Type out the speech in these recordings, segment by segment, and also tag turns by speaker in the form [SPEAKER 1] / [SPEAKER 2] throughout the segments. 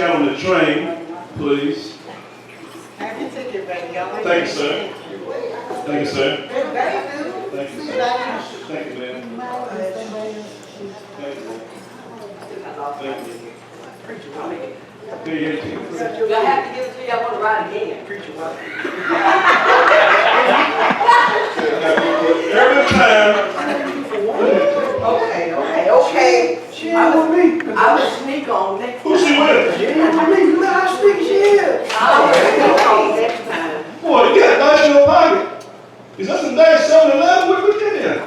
[SPEAKER 1] get on the train, please.
[SPEAKER 2] Have your ticket, baby.
[SPEAKER 1] Thank you, sir. Thank you, sir.
[SPEAKER 2] Thank
[SPEAKER 1] Thank you, sir. Thank you, ma'am. Thank you. Thank you. Here you go.
[SPEAKER 3] I have to give it to you. I want to ride again.
[SPEAKER 1] Every time.
[SPEAKER 3] Okay. She ain't with me. I would sneak on next time.
[SPEAKER 1] Who's she with?
[SPEAKER 3] She ain't with me. You know how sneaky she is. I would sneak on next time.
[SPEAKER 1] Boy, you got a nice little pocket. Is that some nice 7-Eleven? What you in there?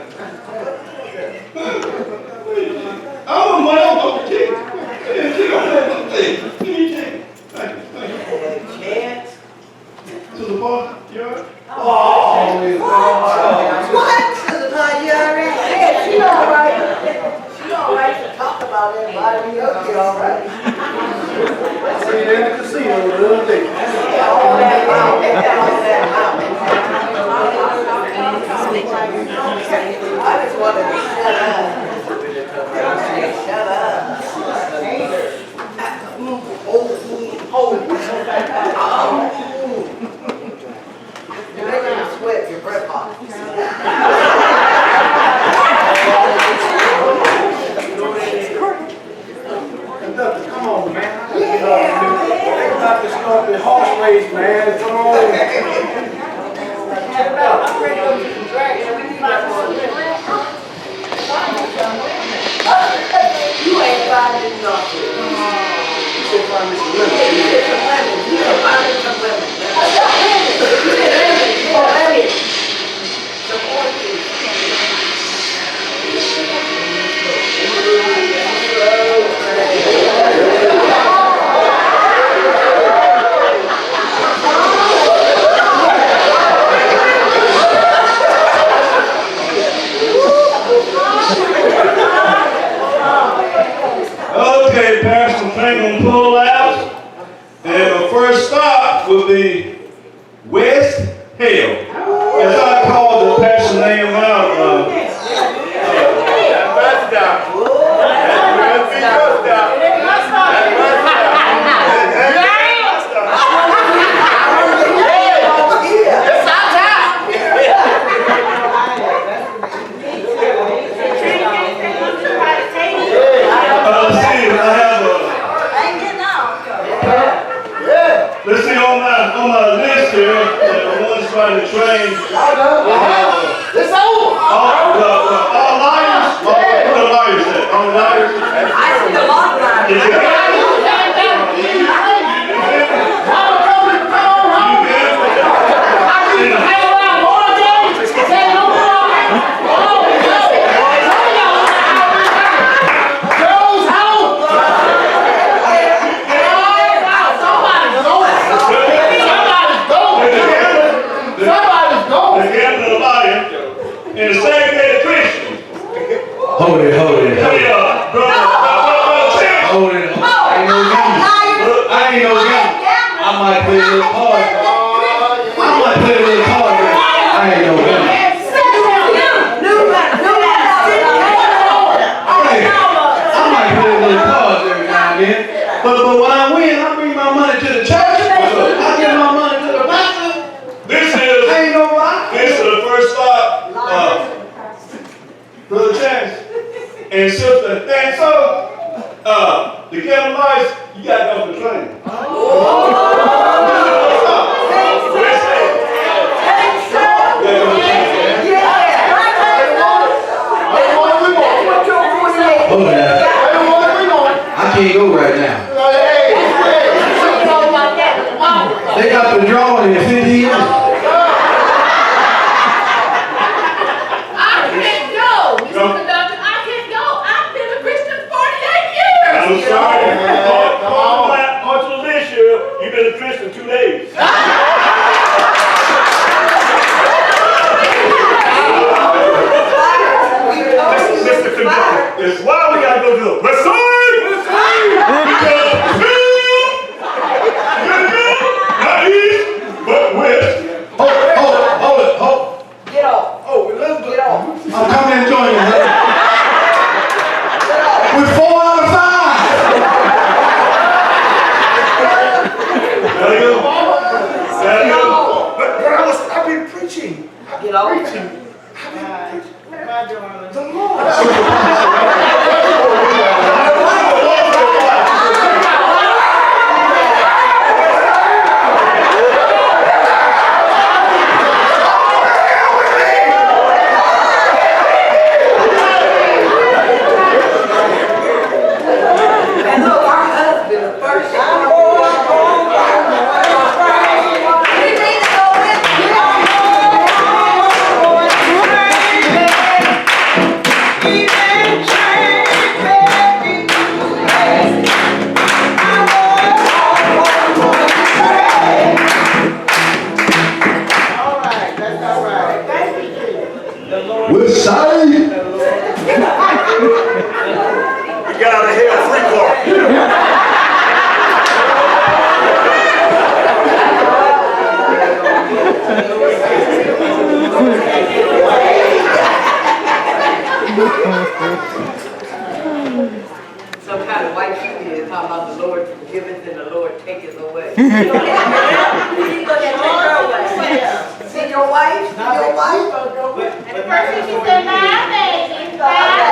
[SPEAKER 1] I don't want money. I want the ticket. Give me a ticket. Thank you.
[SPEAKER 3] Chance.
[SPEAKER 1] To the bar, you all right?
[SPEAKER 3] What? To the bar, you all right? Yeah, she all right. She all right to talk about everybody. She all right.
[SPEAKER 4] See you in the casino the other day.
[SPEAKER 3] All that out. I just want to be shut up. Shut up. Hold it. You're making me sweat your breath off.
[SPEAKER 4] Conductor, come on, man. They're about to start the horse race, man. Come on. Check it out.
[SPEAKER 3] I'm ready to go to the dragon. You ain't finding nothing.
[SPEAKER 4] You should find me some lemon.
[SPEAKER 3] You should find me some lemon.
[SPEAKER 1] Okay, Pastor Train gonna pull out. And the first stop will be West Hill. As I call the pastor name out, let's see on my list here, the ones trying to train.
[SPEAKER 4] It's over.
[SPEAKER 1] All liars? What the liars at? All liars?
[SPEAKER 3] I see a lot of liars.
[SPEAKER 1] And the segregated Christian.
[SPEAKER 5] Hold it.
[SPEAKER 1] Hold it.
[SPEAKER 5] I ain't no gun. I might play a little card. I might play a little card, but I ain't no gun. I might play a little cards every now and then. But when I win, I bring my money to the church. I give my money to the pastor.
[SPEAKER 1] This
[SPEAKER 5] I ain't no rock.
[SPEAKER 1] is the first stop, Brother Chance and Sister. And so, the Canaanites, you got to go for the train.
[SPEAKER 5] Hold it now. I can't go right now. They got the drawing in 50 years.
[SPEAKER 1] I'm sorry. On to Alicia, you've been a Christian 2 days. Mr. Conductor, it's why we gotta go to the West Side. Because not east, but
[SPEAKER 3] Lord.
[SPEAKER 2] Bye, darling.
[SPEAKER 3] The Lord. And look, our husband, the first one. He needs to go with
[SPEAKER 2] All right, that's all right. The Lord.
[SPEAKER 5] We're saved.
[SPEAKER 4] We got out of hell free card.
[SPEAKER 3] some kind of white she is, talking about the Lord giveth and the Lord taketh away. See your wife? See your wife?
[SPEAKER 2] And
[SPEAKER 6] First she said, my baby, my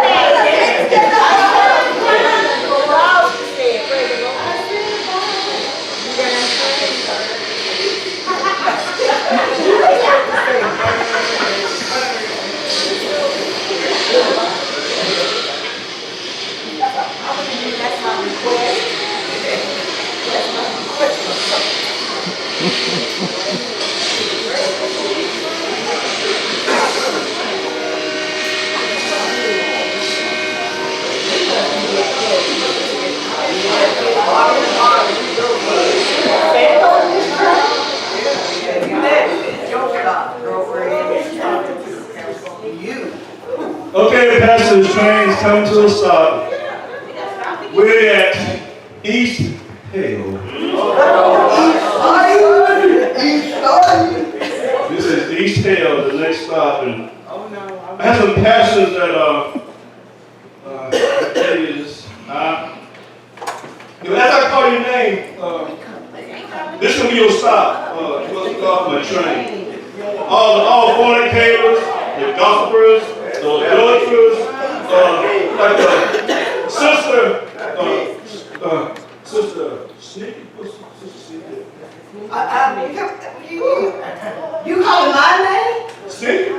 [SPEAKER 1] Okay, Pastor, the train's come to a stop. We're at East Hill. This is East Hill, the next stop. And I have some pastors that as I call your name, this will be your stop. You must get off my train. All fornicators, the gossipers, the adulterers, like Sister Sneaky. Sister Sneaky.
[SPEAKER 3] You calling my name?
[SPEAKER 1] Sneaky?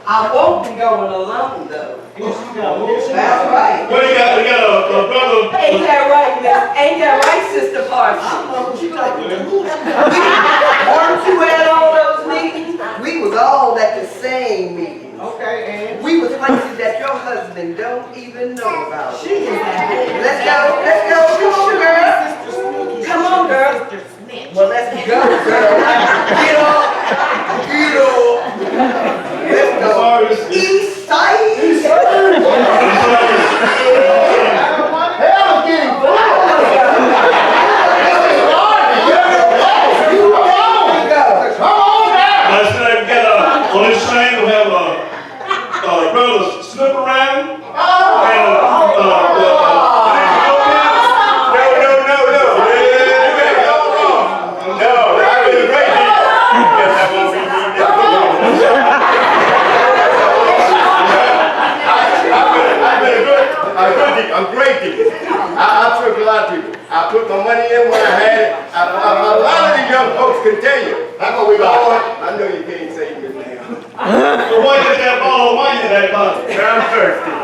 [SPEAKER 3] I won't be going alone though. That's right.
[SPEAKER 1] Well, you got a brother.
[SPEAKER 3] Ain't that right, Miss? Ain't that right, Sister Parson? Weren't you at all those meetings? We was all at the same meeting.
[SPEAKER 2] Okay, and
[SPEAKER 3] We was places that your husband don't even know about.
[SPEAKER 2] she is happy.
[SPEAKER 3] Let's go, come on, girl. Come on, girl. Well, let's go, girl. Get up. Let's go. East side.
[SPEAKER 4] Hell's getting full. Come on now.
[SPEAKER 1] Let's say we got on this train we have brothers slip around and
[SPEAKER 4] I'm grateful. I took a lot of people. I put my money in when I had it. A lot of these young folks can tell you. That's what we got. I know you can't say this now.
[SPEAKER 1] so why get that ball of wine in that bottle?
[SPEAKER 4] I'm thirsty.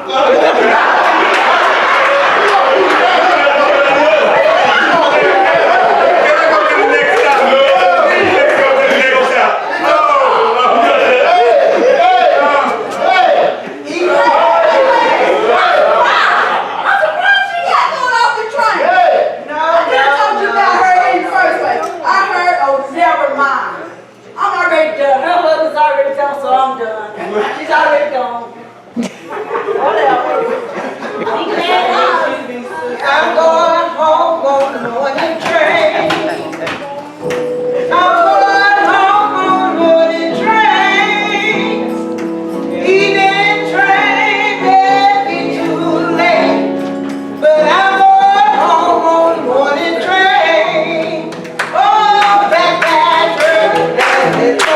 [SPEAKER 3] So I'm done. She's already gone. Whatever. I'm going home on the morning train. I'm going home on the morning train. Evening train may be too late, but I'm going home on the morning train. Oh, back, girl, that's it.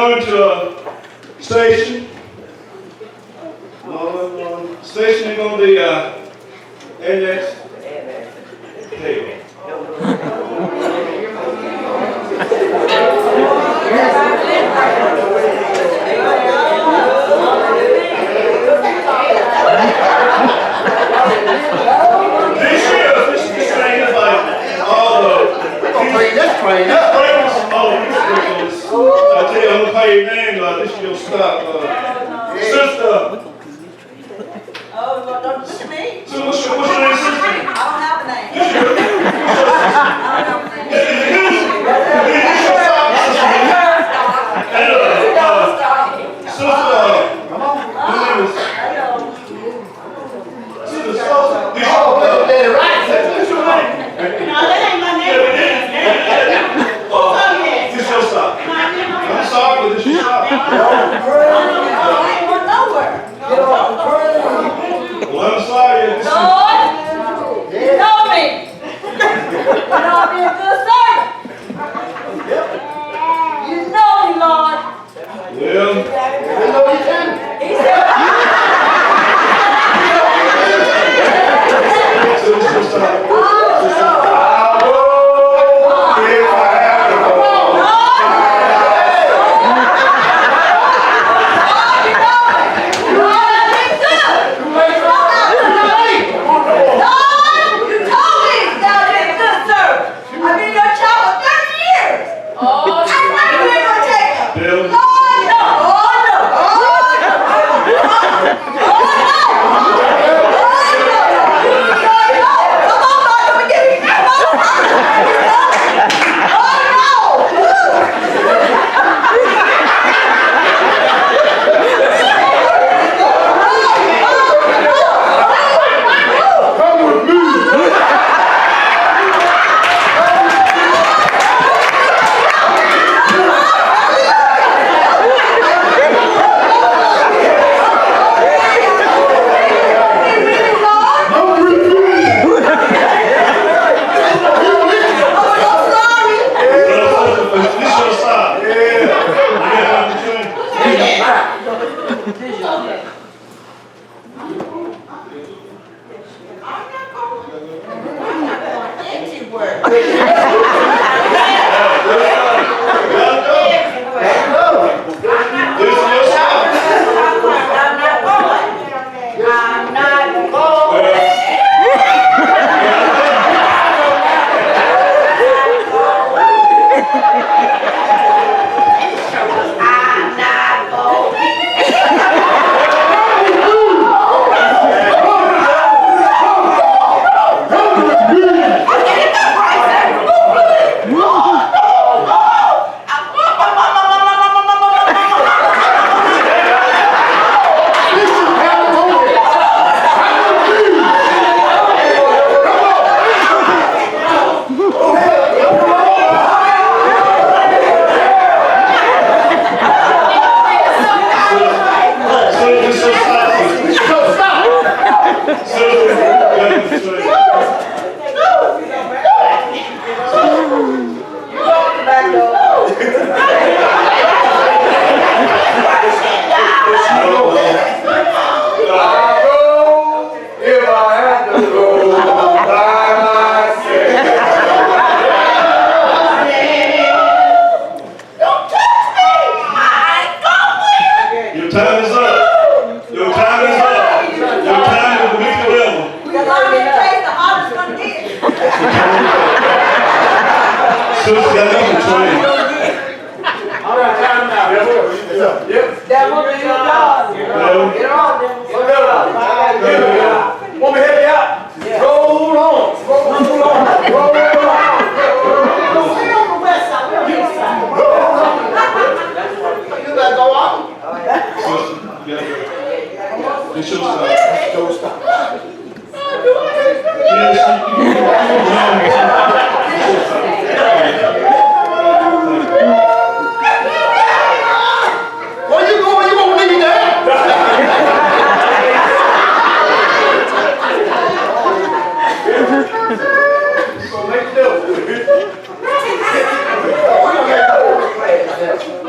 [SPEAKER 1] going to a station. Station is going to be index table. This train is like all the
[SPEAKER 4] Let's train up.
[SPEAKER 1] I tell you, I'm gonna call your name. This is your stop. Sister.
[SPEAKER 3] Oh, well, don't look at me.
[SPEAKER 1] So what's your name, sister?
[SPEAKER 3] I don't have a name.
[SPEAKER 4] Let's go.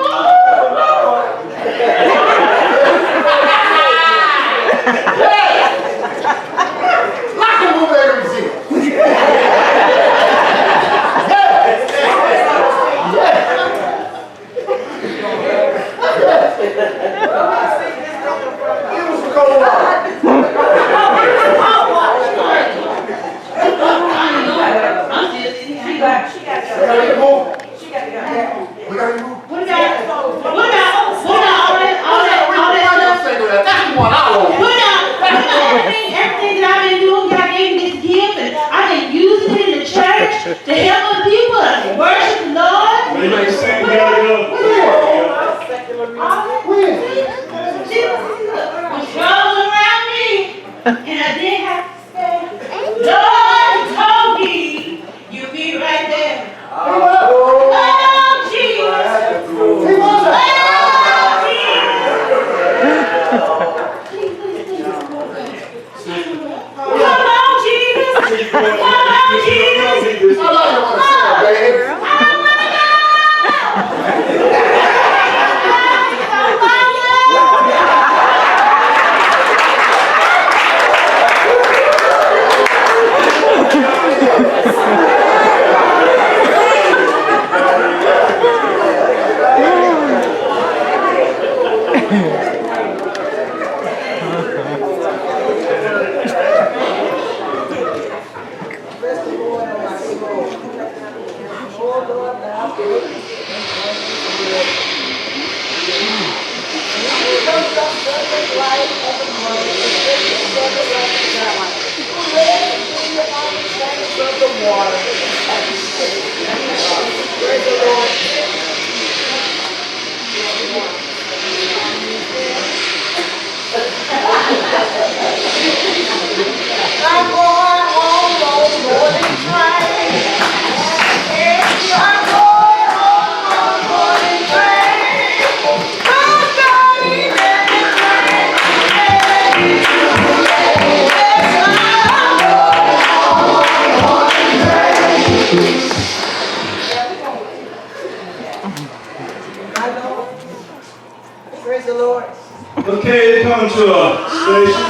[SPEAKER 1] to a station.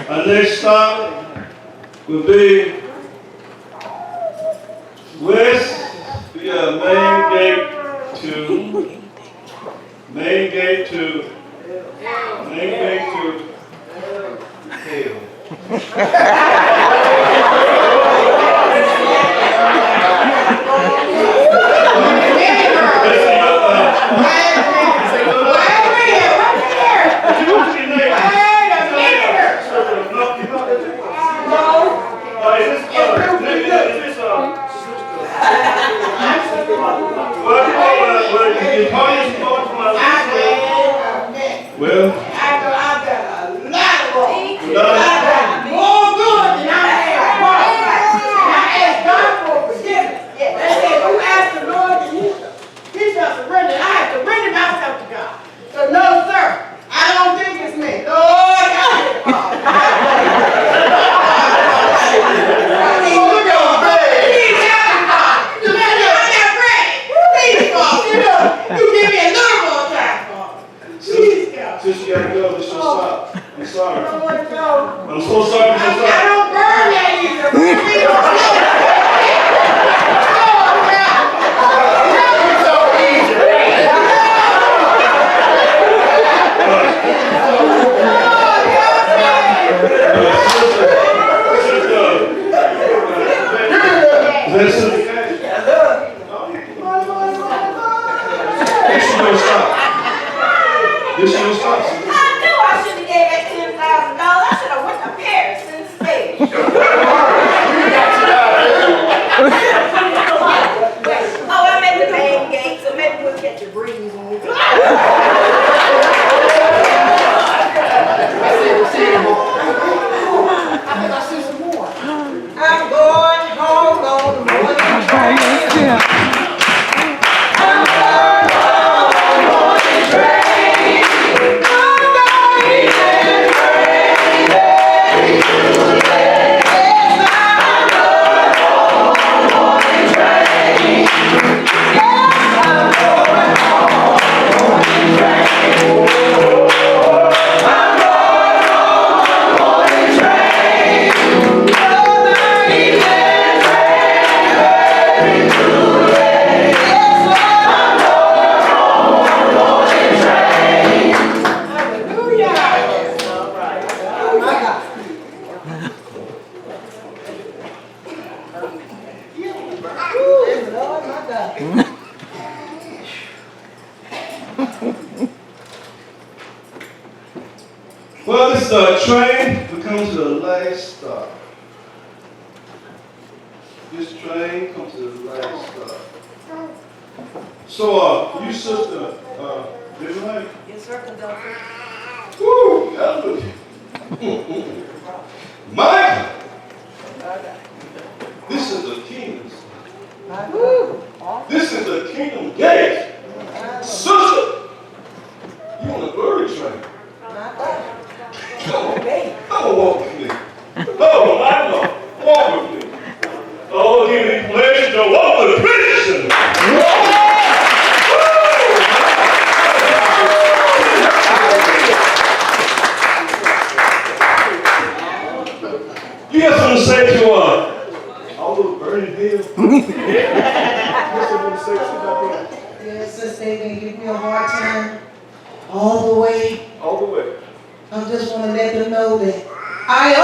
[SPEAKER 1] Our next stop will be west via main gate to hell. Well,
[SPEAKER 3] I got a lot of more good than I had wrong. And I asked God for forgiveness. They said, who asked the Lord to use them? He shall surrender. I have to surrender myself to God. So no, sir, I don't think it's me. Lord, I did it. You give me a little more time, Father. Please, God.
[SPEAKER 1] since you gotta go, this will stop. I'm sorry.
[SPEAKER 3] I don't want to go.
[SPEAKER 1] I'm so sorry. I'm so
[SPEAKER 3] I
[SPEAKER 1] sorry.
[SPEAKER 3] don't burn that either. Burn me on
[SPEAKER 1] This will stop.
[SPEAKER 6] I knew I should have gave that $10,000. I should have went to Paris instead. Oh, I'm at the main gate, so maybe we'll catch a breeze when we go.
[SPEAKER 3] I'm going home on the morning train. I'm going home on the morning train. I'm going
[SPEAKER 1] Well, this train will come to the last stop. This train comes to the last stop. So, you sister, living life?
[SPEAKER 6] Yes, sir, conductor.
[SPEAKER 1] Woo, hallelujah. Michael, this is the kingdom. This is the kingdom gate. Sister, you on the glory train. Come on, walk with me. Oh, I know. Walk with me. Oh, give me pleasure to walk with a Christian. You have something to say to all those burning hills?
[SPEAKER 3] Yes, sister, they can give me a hard time all the way.
[SPEAKER 1] All the way.
[SPEAKER 3] I just want to let them know that I